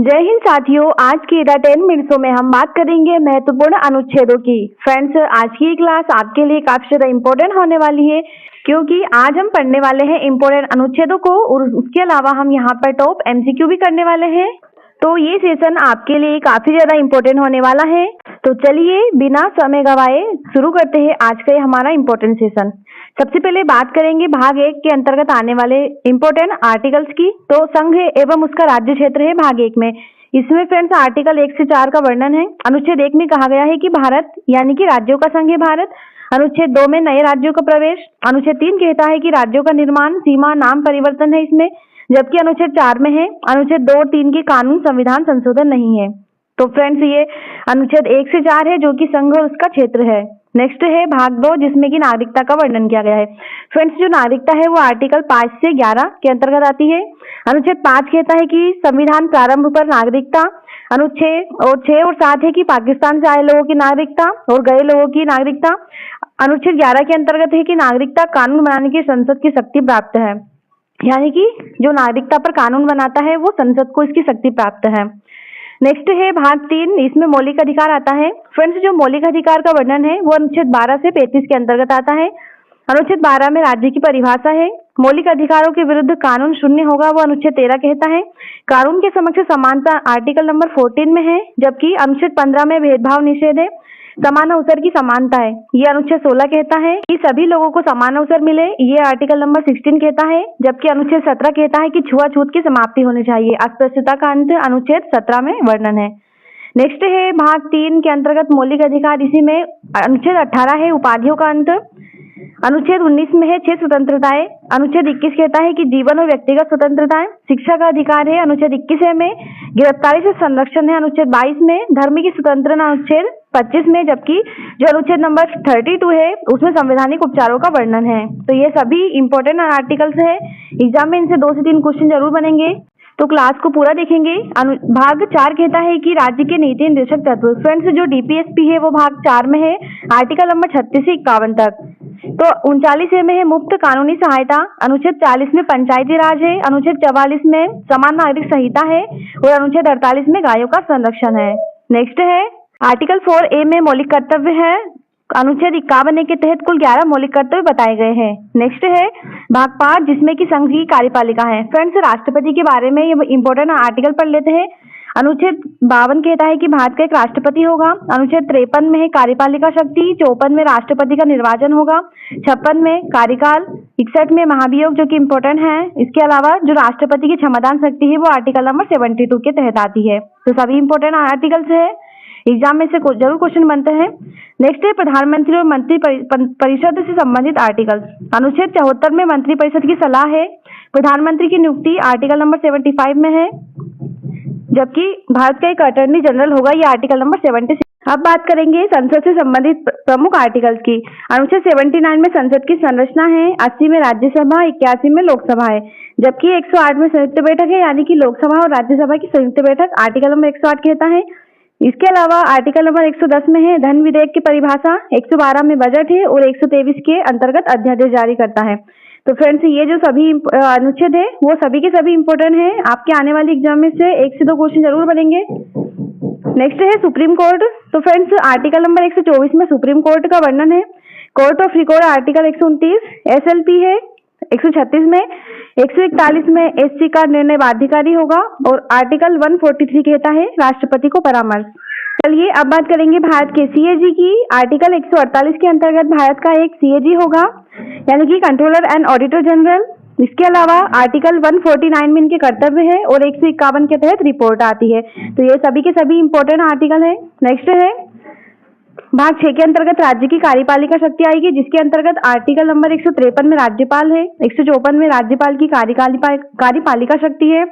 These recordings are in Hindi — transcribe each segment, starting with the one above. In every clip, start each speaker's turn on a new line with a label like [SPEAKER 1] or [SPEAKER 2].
[SPEAKER 1] जय हिंद साथियों, आज की 10 मिनट्स में हम बात करेंगे महत्वपूर्ण अनुच्छेदों की। फ्रेंड्स, आज की क्लास आपके लिए काफी ज्यादा इम्पोर्टेंट होने वाली है, क्योंकि आज हम पढ़ने वाले हैं इम्पोर्टेंट अनुच्छेदों को और उसके अलावा हम यहाँ पर टॉप एमसीक्यू भी करने वाले हैं। तो ये सेशन आपके लिए काफी ज्यादा इम्पोर्टेंट होने वाला है। तो चलिए बिना समय गवाए शुरू करते हैं आज का ये हमारा इम्पोर्टेंट सेशन। सबसे पहले बात करेंगे भाग 1 के अंतर्गत आने वाले इम्पोर्टेंट आर्टिकल्स की। तो संघ एवं उसका राज्य क्षेत्र है भाग 1 में। इसमें फ्रेंड्स आर्टिकल 1 से 4 का वर्णन है। अनुच्छेद 1 में कहा गया है कि भारत यानी कि राज्यों का संघ है भारत। अनुच्छेद 2 में नए राज्यों का प्रवेश। अनुच्छेद 3 कहता है कि राज्यों का निर्माण, सीमा, नाम परिवर्तन है इसमें, जबकि अनुच्छेद 4 में है अनुच्छेद 2 और 3 के कानून संविधान संशोधन नहीं है। तो फ्रेंड्स ये अनुच्छेद 1 से 4 है जो कि संघ और उसका क्षेत्र है। नेक्स्ट है भाग 2 जिसमें कि नागरिकता का वर्णन किया गया है। फ्रेंड्स जो नागरिकता है वो आर्टिकल 5 से 11 के अंतर्गत आती है। अनुच्छेद 5 कहता है कि संविधान प्रारंभ पर नागरिकता। अनुच्छेद 6 और 7 है कि पाकिस्तान से आए लोगों की नागरिकता और गए लोगों की नागरिकता। अनुच्छेद 11 के अंतर्गत है कि नागरिकता कानून बनाने की संसद की शक्ति प्राप्त है, यानी कि जो नागरिकता पर कानून बनाता है वो संसद को इसकी शक्ति प्राप्त है। नेक्स्ट है भाग 3, इसमें मौलिक अधिकार आता है। फ्रेंड्स जो मौलिक अधिकार का वर्णन है वो अनुच्छेद 12 से 35 के अंतर्गत आता है। अनुच्छेद 12 में राज्य की परिभाषा है। मौलिक अधिकारों के विरुद्ध कानून शून्य होगा, वो अनुच्छेद 13 कहता है। कानून के समक्ष समानता आर्टिकल नंबर 14 में है, जबकि अनुच्छेद 15 में भेदभाव निषेध है। समान अवसर की समानता है, ये अनुच्छेद 16 कहता है कि सभी लोगों को समान अवसर मिले, ये आर्टिकल नंबर 16 कहता है। जबकि अनुच्छेद 17 कहता है कि छुआछूत की समाप्ति होनी चाहिए। अस्पृश्यता का अंत अनुच्छेद 17 में वर्णन है। नेक्स्ट है भाग 3 के अंतर्गत मौलिक अधिकार, इसी में अनुच्छेद 18 है उपाधियों का अंत। अनुच्छेद 19 में है 6 स्वतंत्रताएं। अनुच्छेद 21 कहता है कि जीवन और व्यक्तिगत स्वतंत्रताएं। शिक्षा का अधिकार है अनुच्छेद 21 है में। गिरफ्तारी से संरक्षण है अनुच्छेद 22 में। धर्म की स्वतंत्रता अनुच्छेद 25 में, जबकि जो अनुच्छेद नंबर 32 है उसमें संवैधानिक उपचारों का वर्णन है। तो ये सभी इंपॉर्टेंट आर्टिकल्स है। एग्जाम में इनसे 2 से 3 क्वेश्चन जरूर बनेंगे, तो क्लास को पूरा देखेंगे। भाग 4 कहता है कि राज्य के नीति निर्देशक तत्व। फ्रेंड्स जो डीपीएसपी है वो भाग 4 में है, आर्टिकल नंबर 36 से 51 तक। तो 39 में है मुफ्त कानूनी सहायता। अनुच्छेद 40 में पंचायती राज है। अनुच्छेद 44 में समान नागरिक संहिता है और अनुच्छेद 48 में गायों का संरक्षण है। नेक्स्ट है आर्टिकल 4A में मौलिक कर्तव्य है। अनुच्छेद 51 के तहत कुल 11 मौलिक कर्तव्य बताए गए हैं। नेक्स्ट है भाग 5 जिसमें कि संघ की कार्यपालिका है। फ्रेंड्स राष्ट्रपति के बारे में ये इंपॉर्टेंट आर्टिकल पढ़ लेते हैं। अनुच्छेद 52 कहता है कि भारत का एक राष्ट्रपति होगा। अनुच्छेद 53 में है कार्यपालिका शक्ति। 54 में राष्ट्रपति का निर्वाचन होगा। 56 में कार्यकाल। 61 में महाभियोग जो कि इम्पोर्टेंट है। इसके अलावा जो राष्ट्रपति की क्षमतान शक्ति है वो आर्टिकल नंबर 72 के तहत आती है। तो सभी इंपॉर्टेंट आर्टिकल्स है, एग्जाम में से जरूर क्वेश्चन बनते हैं। नेक्स्ट है प्रधानमंत्री और मंत्री परिषद से संबंधित आर्टिकल्स। अनुच्छेद 74 में मंत्री परिषद की सलाह है। प्रधानमंत्री की नियुक्ति आर्टिकल नंबर 75 में है, जबकि भारत का एक अटॉर्नी जनरल होगा, ये आर्टिकल नंबर 76। अब बात करेंगे संसद से संबंधित प्रमुख आर्टिकल्स की। अनुच्छेद 79 में संसद की संरचना है। 80 में राज्यसभा, 81 में लोकसभा है, जबकि 108 में संयुक्त बैठक है, यानी कि लोकसभा और राज्यसभा की संयुक्त बैठक आर्टिकल नंबर 108 कहता है। इसके अलावा आर्टिकल नंबर 110 में है धन विधेयक की परिभाषा। 112 में बजट है और 123 के अंतर्गत अध्यादेश जारी करता है। तो फ्रेंड्स ये जो सभी अनुच्छेद है वो सभी के सभी इंपॉर्टेंट है। आपके आने वाली एग्जाम में से 1 से 2 क्वेश्चन जरूर बनेंगे। नेक्स्ट है सुप्रीम कोर्ट। तो फ्रेंड्स आर्टिकल नंबर 124 में सुप्रीम कोर्ट का वर्णन है। Court of record article 129। SLP है 136 में। 141 में एससी का निर्णय बाध्यकारी होगा और आर्टिकल 143 कहता है राष्ट्रपति को परामर्श। चलिए अब बात करेंगे भारत के सीएजी की। आर्टिकल 148 के अंतर्गत भारत का एक सीएजी होगा, यानी कि कंट्रोलर एंड ऑडिटर जनरल। इसके अलावा आर्टिकल 149 में इनके कर्तव्य है और 151 के तहत रिपोर्ट आती है। तो ये सभी के सभी इंपॉर्टेंट आर्टिकल है। नेक्स्ट है भाग 6 के अंतर्गत राज्य की कार्यपालिका शक्ति आएगी, जिसके अंतर्गत आर्टिकल नंबर 153 में राज्यपाल है। 154 में राज्यपाल की कार्यपालिका शक्ति है।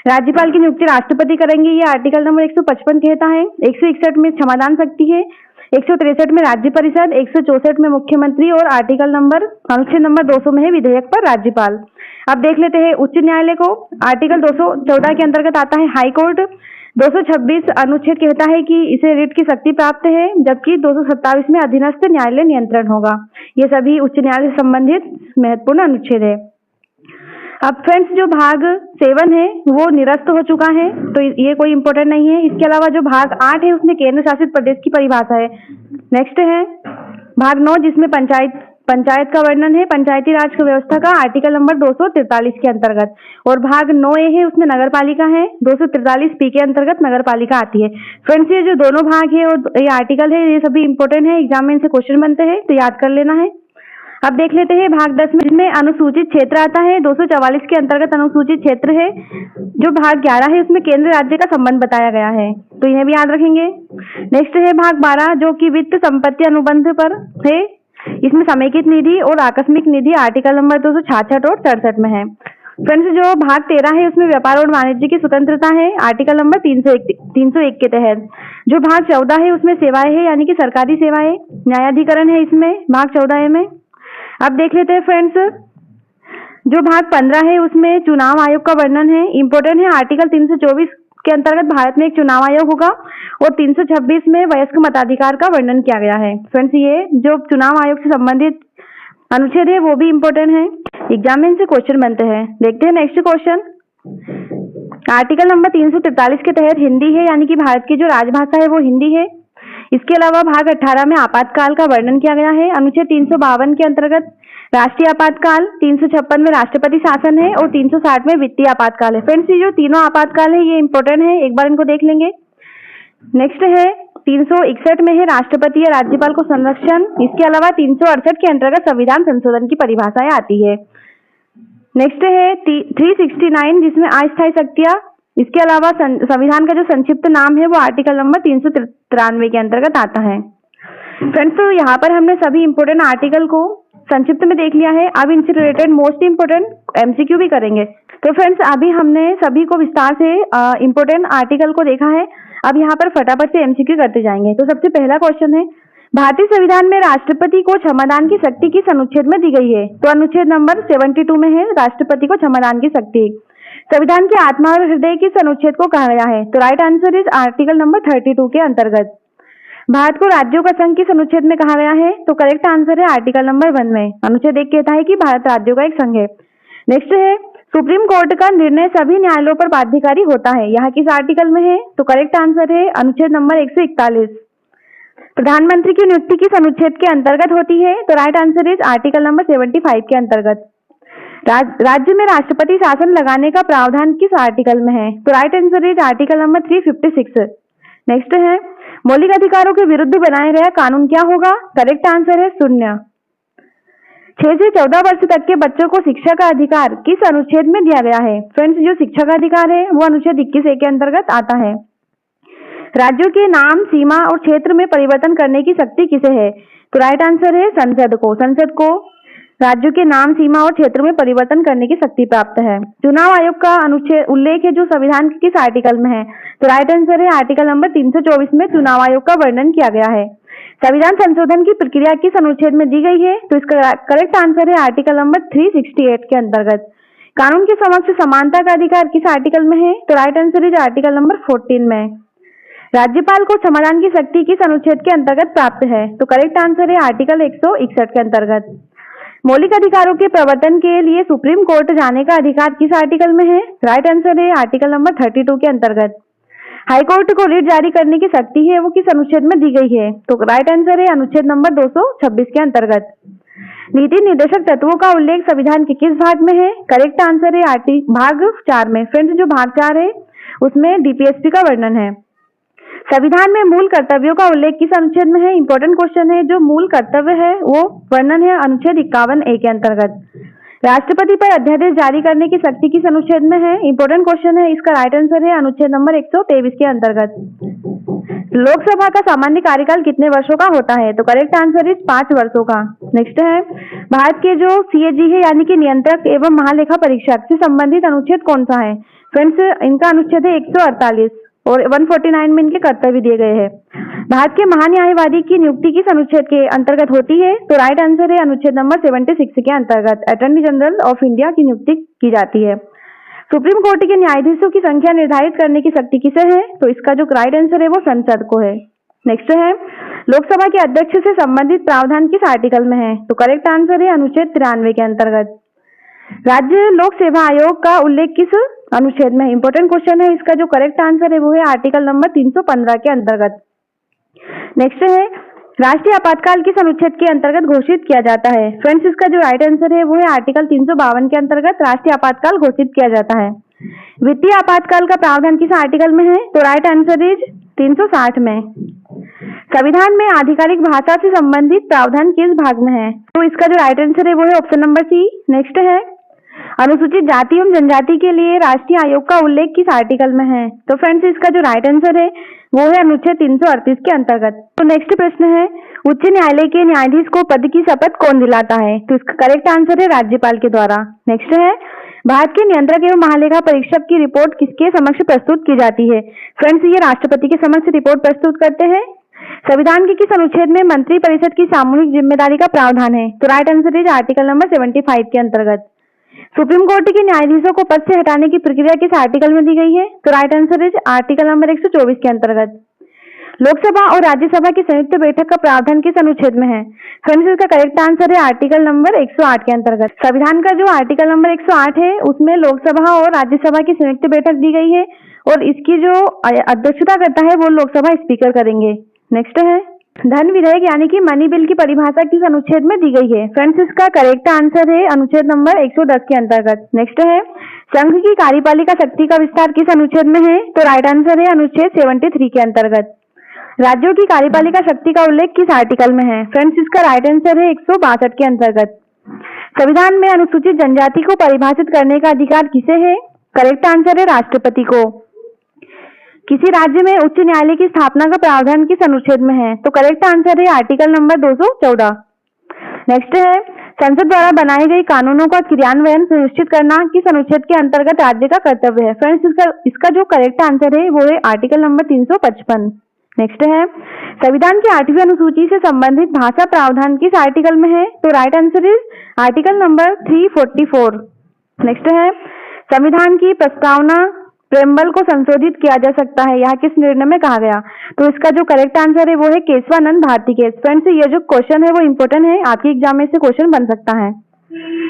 [SPEAKER 1] राज्यपाल की नियुक्ति राष्ट्रपति करेंगे, ये आर्टिकल नंबर 155 कहता है। 161 में क्षमादान शक्ति है। 163 में राज्य परिषद। 164 में मुख्यमंत्री और आर्टिकल नंबर अनुच्छेद नंबर 200 में है विधेयक पर राज्यपाल। अब देख लेते हैं उच्च न्यायालय को। आर्टिकल 214 के अंतर्गत आता है हाई कोर्ट। 226 अनुच्छेद कहता है कि इसे रिट की शक्ति प्राप्त है, जबकि 227 में अधीनस्थ न्यायालय नियंत्रण होगा। ये सभी उच्च न्यायालय से संबंधित महत्वपूर्ण अनुच्छेद है। अब फ्रेंड्स जो भाग 7 है वो निरस्त हो चुका है, तो ये कोई इंपॉर्टेंट नहीं है। इसके अलावा जो भाग 8 है उसमें केंद्र शासित प्रदेश की परिभाषा है। नेक्स्ट है भाग 9 जिसमें पंचायत का वर्णन है, पंचायती राज व्यवस्था का आर्टिकल नंबर 243 के अंतर्गत। और भाग 9A है उसमें नगर पालिका है, 243 पी के अंतर्गत नगर पालिका आती है। फ्रेंड्स ये जो दोनों भाग है और ये आर्टिकल है ये सभी इंपॉर्टेंट है, एग्जाम में इनसे क्वेश्चन बनते हैं तो याद कर लेना है। अब देख लेते हैं भाग 10 में अनुसूचित क्षेत्र आता है, 244 के अंतर्गत अनुसूचित क्षेत्र है। जो भाग 11 है उसमें केंद्र राज्य का संबंध बताया गया है, तो इन्हें भी याद रखेंगे। नेक्स्ट है भाग 12 जो कि वित्त संपत्ति अनुबंध पर है, इसमें समेकित निधि और आकस्मिक निधि आर्टिकल नंबर 266 और 67 में है। फ्रेंड्स जो भाग 13 है उसमें व्यापार और वाणिज्य की स्वतंत्रता है, आर्टिकल नंबर 301 के तहत। जो भाग 14 है उसमें सेवाएं है, यानी कि सरकारी सेवाएं, न्यायाधिकरण है इसमें भाग 14 में। अब देख लेते हैं फ्रेंड्स जो भाग 15 है उसमें चुनाव आयोग का वर्णन है, इंपॉर्टेंट है। आर्टिकल 324 के अंतर्गत भारत में एक चुनाव आयोग होगा और 326 में वयस्क मताधिकार का वर्णन किया गया है। फ्रेंड्स ये जो चुनाव आयोग से संबंधित अनुच्छेद है वो भी इंपॉर्टेंट है, एग्जाम में से क्वेश्चन बनते हैं। देखते हैं नेक्स्ट क्वेश्चन। आर्टिकल नंबर 343 के तहत हिंदी है, यानी कि भारत की जो राजभाषा है वो हिंदी है। इसके अलावा भाग 18 में आपातकाल का वर्णन किया गया है, अनुच्छेद 352 के अंतर्गत राष्ट्रीय आपातकाल, 356 में राष्ट्रपति शासन है और 360 में वित्तीय आपातकाल है। फ्रेंड्स ये जो तीनों आपातकाल है ये इंपॉर्टेंट है, एक बार इनको देख लेंगे। नेक्स्ट है 361 में है राष्ट्रपति या राज्यपाल को संरक्षण। इसके अलावा 368 के अंतर्गत संविधान संशोधन की परिभाषाएं आती है। नेक्स्ट है 369 जिसमें अस्थायी शक्तियां। इसके अलावा संविधान का जो संक्षिप्त नाम है वो आर्टिकल नंबर 393 के अंतर्गत आता है। फ्रेंड्स तो यहाँ पर हमने सभी इंपोर्टेंट आर्टिकल को संक्षिप्त में देख लिया है। अब इनसे रिलेटेड मोस्ट इंपोर्टेंट एमसीक्यू भी करेंगे। तो फ्रेंड्स अभी हमने सभी को विस्तार से इंपोर्टेंट आर्टिकल को देखा है। अब यहाँ पर फटाफट से एमसीक्यू करते जाएंगे। तो सबसे पहला क्वेश्चन है, भारतीय संविधान में राष्ट्रपति को क्षमादान की शक्ति किस अनुच्छेद में दी गई है? तो अनुच्छेद नंबर 72 में है राष्ट्रपति को क्षमादान की शक्ति। संविधान की आत्मा और हृदय किस अनुच्छेद को कहा गया है? तो right answer is article number 32 के अंतर्गत। भारत को राज्यों का संघ किस अनुच्छेद में कहा गया है? तो करेक्ट आंसर है आर्टिकल नंबर 1 में। अनुच्छेद 1 कहता है कि भारत राज्यों का एक संघ है। नेक्स्ट है, सुप्रीम कोर्ट का निर्णय सभी न्यायालयों पर बाध्यकारी होता है, यह किस आर्टिकल में है? तो करेक्ट आंसर है अनुच्छेद नंबर 141। प्रधानमंत्री की नियुक्ति किस अनुच्छेद के अंतर्गत होती है? तो right answer is article number 75 के अंतर्गत। राज्य में राष्ट्रपति शासन लगाने का प्रावधान किस आर्टिकल में है? तो right answer is article number 356। Next है, मौलिक अधिकारों के विरुद्ध बनाया गया कानून क्या होगा? करेक्ट आंसर है शून्य। 6 से 14 वर्ष तक के बच्चों को शिक्षा का अधिकार किस अनुच्छेद में दिया गया है? फ्रेंड्स जो शिक्षा का अधिकार है वो अनुच्छेद 21A के अंतर्गत आता है। राज्यों के नाम, सीमा और क्षेत्र में परिवर्तन करने की शक्ति किसे है? तो राइट आंसर है संसद को। संसद को राज्यों के नाम, सीमा और क्षेत्र में परिवर्तन करने की शक्ति प्राप्त है। चुनाव आयोग का अनुच्छेद उल्लेख है जो संविधान के किस आर्टिकल में है? तो राइट आंसर है आर्टिकल नंबर 324 में चुनाव आयोग का वर्णन किया गया है। संविधान संशोधन की प्रक्रिया किस अनुच्छेद में दी गई है? तो इसका करेक्ट आंसर है आर्टिकल नंबर 368 के अंतर्गत। कानून के समक्ष समानता का अधिकार किस आर्टिकल में है? तो right answer is article number 14 में। राज्यपाल को क्षमादान की शक्ति किस अनुच्छेद के अंतर्गत प्राप्त है? तो करेक्ट आंसर है आर्टिकल 161 के अंतर्गत। मौलिक अधिकारों के प्रवर्तन के लिए सुप्रीम कोर्ट जाने का अधिकार किस आर्टिकल में है? राइट आंसर है आर्टिकल नंबर 32 के अंतर्गत। हाईकोर्ट को रिट जारी करने की शक्ति है वो किस अनुच्छेद में दी गई है? तो राइट आंसर है अनुच्छेद नंबर 226 के अंतर्गत। नीति निर्देशक तत्वों का उल्लेख संविधान के किस भाग में है? करेक्ट आंसर है भाग 4 में। फ्रेंड्स जो भाग 4 है उसमें डीपीएसपी का वर्णन है। संविधान में मूल कर्तव्यों का उल्लेख किस अनुच्छेद में है? इंपॉर्टेंट क्वेश्चन है। जो मूल कर्तव्य है वो वर्णन है अनुच्छेद 51A के अंतर्गत। राष्ट्रपति पर अध्यादेश जारी करने की शक्ति किस अनुच्छेद में है? इंपॉर्टेंट क्वेश्चन है। इसका राइट आंसर है अनुच्छेद नंबर 123 के अंतर्गत। लोकसभा का सामान्य कार्यकाल कितने वर्षों का होता है? तो करेक्ट आंसर इज 5 वर्षों का। नेक्स्ट है, भारत के जो सीएजी है यानी कि नियंत्रक एवं महालेखा परीक्षक से संबंधित अनुच्छेद कौन सा है? फ्रेंड्स इनका अनुच्छेद है 148 और 149 में इनके कर्तव्य दिए गए हैं। भारत के महान्यायवादी की नियुक्ति किस अनुच्छेद के अंतर्गत होती है? तो राइट आंसर है अनुच्छेद नंबर 76 के अंतर्गत। अटॉर्नी जनरल ऑफ इंडिया की नियुक्ति की जाती है। सुप्रीम कोर्ट के न्यायाधीशों की संख्या निर्धारित करने की शक्ति किसे है? तो इसका जो राइट आंसर है वो संसद को है। नेक्स्ट है, लोकसभा के अध्यक्ष से संबंधित प्रावधान किस आर्टिकल में है? तो करेक्ट आंसर है अनुच्छेद 93 के अंतर्गत। राज्य लोक सेवा आयोग का उल्लेख किस अनुच्छेद में है? इंपॉर्टेंट क्वेश्चन है। इसका जो करेक्ट आंसर है वो है आर्टिकल नंबर 315 के अंतर्गत। नेक्स्ट है, राष्ट्रीय आपातकाल किस अनुच्छेद के अंतर्गत घोषित किया जाता है? फ्रेंड्स, इसका जो राइट आंसर है वो है आर्टिकल 352 के अंतर्गत राष्ट्रीय आपातकाल घोषित किया जाता है। वित्तीय आपातकाल का प्रावधान किस आर्टिकल में है? तो राइट आंसर इज 360 में। संविधान में आधिकारिक भाषा से संबंधित प्रावधान किस भाग में है? तो इसका जो राइट आंसर है वो है ऑप्शन नंबर सी। नेक्स्ट है, अनुसूचित जाति एवं जनजाति के लिए राष्ट्रीय आयोग का उल्लेख किस आर्टिकल में है? तो फ्रेंड्स, इसका जो राइट आंसर है वो है अनुच्छेद 338 के अंतर्गत। तो नेक्स्ट प्रश्न है, उच्च न्यायालय के न्यायाधीश को पद की शपथ कौन दिलाता है? तो इसका करेक्ट आंसर है राज्यपाल के द्वारा। नेक्स्ट है, भारत के नियंत्रक एवं महालेखा परीक्षक की रिपोर्ट किसके समक्ष प्रस्तुत की जाती है? फ्रेंड्स, ये राष्ट्रपति के समक्ष रिपोर्ट प्रस्तुत करते हैं। संविधान के किस अनुच्छेद में मंत्री परिषद की सामूहिक जिम्मेदारी का प्रावधान है? तो right answer is article number 75 के अंतर्गत। सुप्रीम कोर्ट के न्यायाधीशों को पद से हटाने की प्रक्रिया किस आर्टिकल में दी गई है? तो right answer is article number 124 के अंतर्गत। लोकसभा और राज्यसभा की संयुक्त बैठक का प्रावधान किस अनुच्छेद में है? फ्रेंड्स, इसका करेक्ट आंसर है आर्टिकल नंबर 108 के अंतर्गत। संविधान का जो आर्टिकल नंबर 108 है उसमें लोकसभा और राज्यसभा की संयुक्त बैठक दी गई है और इसकी जो अध्यक्षता करता है वो लोकसभा स्पीकर करेंगे। नेक्स्ट है, धन विधेयक यानी कि मनी बिल की परिभाषा किस अनुच्छेद में दी गई है? फ्रेंड्स, इसका करेक्ट आंसर है अनुच्छेद नंबर 110 के अंतर्गत। नेक्स्ट है, संघ की कार्यपालिका शक्ति का विस्तार किस अनुच्छेद में है? तो राइट आंसर है अनुच्छेद 73 के अंतर्गत। राज्यों की कार्यपालिका शक्ति का उल्लेख किस आर्टिकल में है? फ्रेंड्स, इसका राइट आंसर है 162 के अंतर्गत। संविधान में अनुसूचित जनजाति को परिभाषित करने का अधिकार किसे है? करेक्ट आंसर है राष्ट्रपति को। किसी राज्य में उच्च न्यायालय की स्थापना का प्रावधान किस अनुच्छेद में है? तो करेक्ट आंसर है आर्टिकल नंबर 214। नेक्स्ट है, संसद द्वारा बनाए गए कानूनों का क्रियान्वयन सुनिश्चित करना किस अनुच्छेद के अंतर्गत राज्य का कर्तव्य है? फ्रेंड्स, इसका जो करेक्ट आंसर है वो है आर्टिकल नंबर 355। नेक्स्ट है, संविधान की 8वीं अनुसूची से संबंधित भाषा प्रावधान किस आर्टिकल में है? तो right answer is article number 344। Next है, संविधान की प्रस्तावना प्रेम्बल को संशोधित किया जा सकता है, यह किस निर्णय में कहा गया? तो इसका जो करेक्ट आंसर है वो है केशवानंद भारती केस। फ्रेंड्स, ये जो क्वेश्चन है वो इंपॉर्टेंट है, आपके एग्जाम में से क्वेश्चन बन सकता है।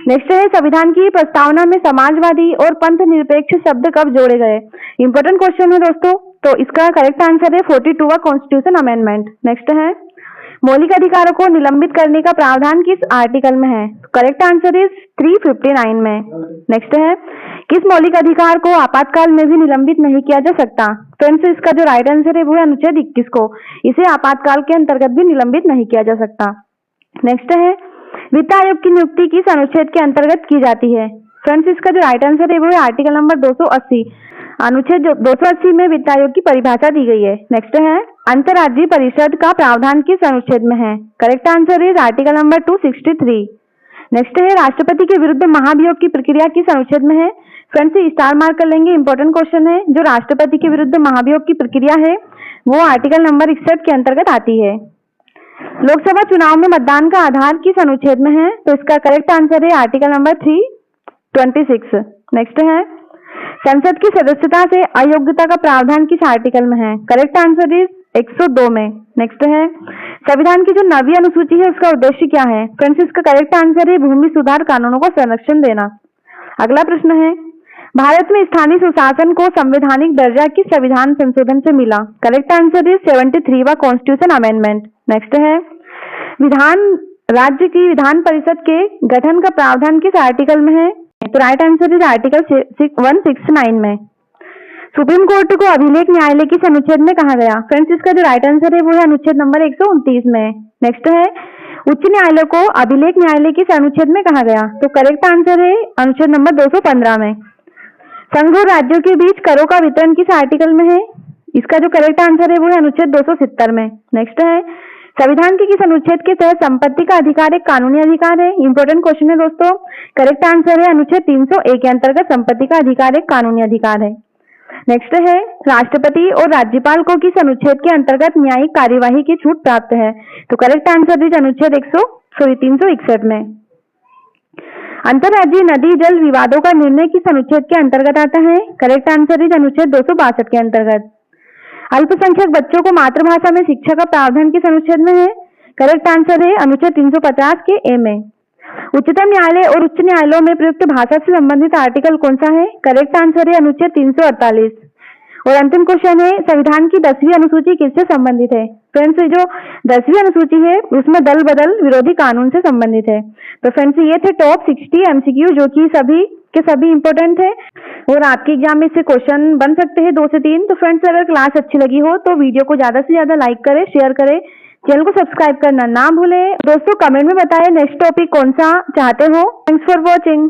[SPEAKER 1] नेक्स्ट है, संविधान की प्रस्तावना में समाजवादी और पंथ निरपेक्ष शब्द कब जोड़े गए? इंपॉर्टेंट क्वेश्चन है दोस्तों। तो इसका करेक्ट आंसर है 42वां कॉन्स्टिट्यूशन अमेंडमेंट। नेक्स्ट है, मौलिक अधिकारों को निलंबित करने का प्रावधान किस आर्टिकल में है? करेक्ट आंसर इज 359 में। नेक्स्ट है, किस मौलिक अधिकार को आपातकाल में भी निलंबित नहीं किया जा सकता? फ्रेंड्स, इसका जो राइट आंसर है वो है अनुच्छेद 21 को। इसे आपातकाल के अंतर्गत भी निलंबित नहीं किया जा सकता। नेक्स्ट है, वित्त आयोग की नियुक्ति किस अनुच्छेद के अंतर्गत की जाती है? फ्रेंड्स, इसका जो राइट आंसर है वो है आर्टिकल नंबर 280। अनुच्छेद 280 में वित्त आयोग की परिभाषा दी गई है। नेक्स्ट है, अंतर्राज्यीय परिषद का प्रावधान किस अनुच्छेद में है? Correct answer is article number 263। Next है, राष्ट्रपति के विरुद्ध महाभियोग की प्रक्रिया किस अनुच्छेद में है? फ्रेंड्स, स्टार मार्क कर लेंगे, इंपॉर्टेंट क्वेश्चन है। जो राष्ट्रपति के विरुद्ध महाभियोग की प्रक्रिया है वो आर्टिकल नंबर 61 के अंतर्गत आती है। लोकसभा चुनाव में मतदान का आधार किस अनुच्छेद में है? तो इसका करेक्ट आंसर है आर्टिकल नंबर 326। नेक्स्ट है, संसद की सदस्यता से अयोग्यता का प्रावधान किस आर्टिकल में है? करेक्ट आंसर इज 102 में। नेक्स्ट है, संविधान की जो 9वीं अनुसूची है उसका उद्देश्य क्या है? फ्रेंड्स, इसका करेक्ट आंसर है भूमि सुधार कानूनों को संरक्षण देना। अगला प्रश्न है, भारत में स्थानीय सुशासन को संवैधानिक दर्जा किस संविधान संशोधन से मिला? करेक्ट आंसर इज 73वां कॉन्स्टिट्यूशन अमेंडमेंट। नेक्स्ट है, राज्य की विधान परिषद के गठन का प्रावधान किस आर्टिकल में है? तो राइट आंसर इज आर्टिकल 169 में। सुप्रीम कोर्ट को अभिलेख न्यायालय किस अनुच्छेद में कहा गया? फ्रेंड्स, इसका जो राइट आंसर है वो है अनुच्छेद नंबर 129 में। नेक्स्ट है, उच्च न्यायालय को अभिलेख न्यायालय किस अनुच्छेद में कहा गया? तो करेक्ट आंसर है अनुच्छेद नंबर 215 में। संघ और राज्यों के बीच करों का वितरण किस आर्टिकल में है? इसका जो करेक्ट आंसर है वो है अनुच्छेद 270 में। नेक्स्ट है, संविधान के किस अनुच्छेद के तहत संपत्ति का अधिकार एक कानूनी अधिकार है? इंपॉर्टेंट क्वेश्चन है दोस्तों। करेक्ट आंसर है अनुच्छेद 301 के अंतर्गत संपत्ति का अधिकार एक कानूनी अधिकार है। नेक्स्ट है, राष्ट्रपति और राज्यपाल को किस अनुच्छेद के अंतर्गत न्यायिक कार्यवाही की छूट प्राप्त है? तो करेक्ट आंसर इज अनुच्छेद 361 में। अंतर्राज्यीय नदी जल विवादों का निर्णय किस अनुच्छेद के अंतर्गत आता है? करेक्ट आंसर इज अनुच्छेद 262 के अंतर्गत। अल्पसंख्यक बच्चों को मातृभाषा में शिक्षा का प्रावधान किस अनुच्छेद में है? करेक्ट आंसर है अनुच्छेद 350 के ए में। उच्चतम न्यायालय और उच्च न्यायालयों में प्रयुक्त भाषा से संबंधित आर्टिकल कौन सा है? करेक्ट आंसर है अनुच्छेद 348। और अंतिम क्वेश्चन है, संविधान की 10वीं अनुसूची किससे संबंधित है? फ्रेंड्स, जो 10वीं अनुसूची है उसमें दल बदल विरोधी कानून से संबंधित है। तो फ्रेंड्स, ये थे टॉप 60 एमसीक्यू जो कि सभी के सभी इंपॉर्टेंट है और आपके एग्जाम में से क्वेश्चन बन सकते हैं 2 से 3। तो फ्रेंड्स, अगर क्लास अच्छी लगी हो तो वीडियो को ज्यादा से ज्यादा लाइक करें, शेयर करें, चैनल को सब्सक्राइब करना ना भूलें। दोस्तों, कमेंट में बताएं नेक्स्ट टॉपिक कौन सा चाहते हो। Thanks for watching.